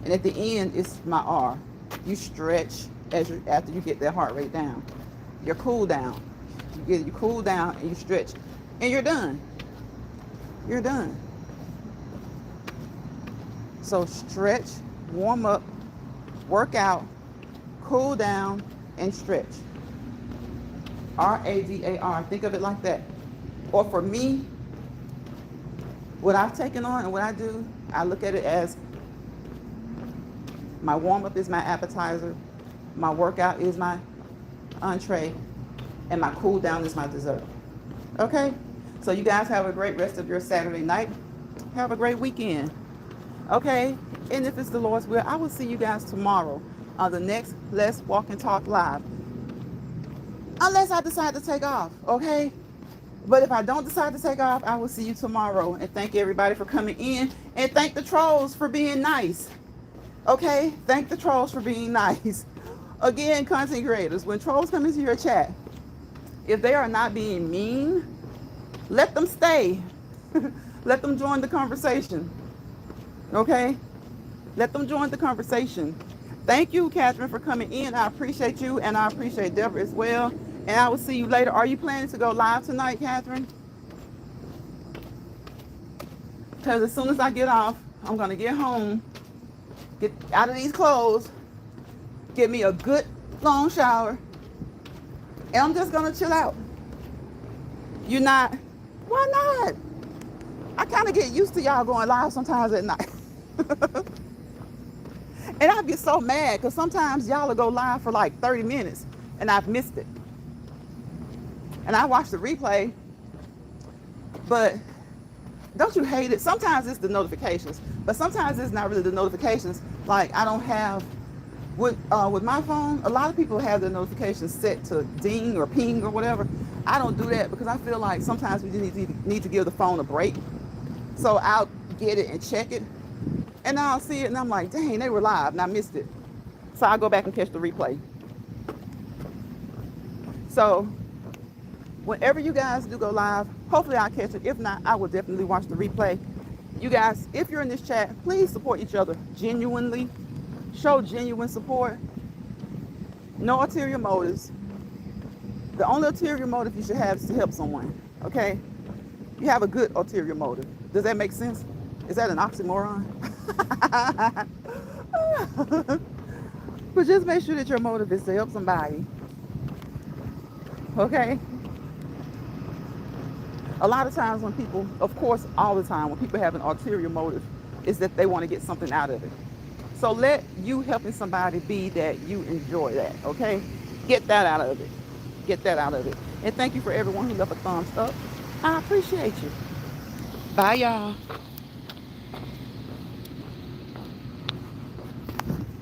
And at the end, it's my R. You stretch after you get that heart rate down. Your cool down. You cool down and you stretch. And you're done. You're done. So stretch, warm up, work out, cool down, and stretch. R-A-D-A-R. Think of it like that. Or for me, what I've taken on and what I do, I look at it as my warm-up is my appetizer, my workout is my entree, and my cool down is my dessert. Okay? So you guys have a great rest of your Saturday night. Have a great weekend. Okay? And if it's the Lord's will, I will see you guys tomorrow on the next Let's Walk and Talk Live. Unless I decide to take off, okay? But if I don't decide to take off, I will see you tomorrow. And thank everybody for coming in. And thank the trolls for being nice. Okay? Thank the trolls for being nice. Again, content creators, when trolls come into your chat, if they are not being mean, let them stay. Let them join the conversation. Okay? Let them join the conversation. Thank you, Catherine, for coming in. I appreciate you, and I appreciate Deborah as well. And I will see you later. Are you planning to go live tonight, Catherine? Because as soon as I get off, I'm going to get home, get out of these clothes, get me a good long shower, and I'm just going to chill out. You're not? Why not? I kind of get used to y'all going live sometimes at night. And I get so mad because sometimes y'all will go live for like 30 minutes and I've missed it. And I watch the replay, but don't you hate it? Sometimes it's the notifications, but sometimes it's not really the notifications. Like I don't have, with my phone, a lot of people have their notifications set to ding or ping or whatever. I don't do that because I feel like sometimes we need to give the phone a break. So I'll get it and check it. And I'll see it and I'm like, dang, they were live and I missed it. So I'll go back and catch the replay. So whenever you guys do go live, hopefully I'll catch it. If not, I will definitely watch the replay. You guys, if you're in this chat, please support each other genuinely. Show genuine support. No ulterior motives. The only ulterior motive you should have is to help someone. Okay? You have a good ulterior motive. Does that make sense? Is that an oxymoron? But just make sure that your motive is to help somebody. Okay? A lot of times when people, of course, all the time, when people have an ulterior motive, is that they want to get something out of it. So let you helping somebody be that you enjoy that, okay? Get that out of it. Get that out of it. And thank you for everyone who left a thumbs up. I appreciate you. Bye, y'all.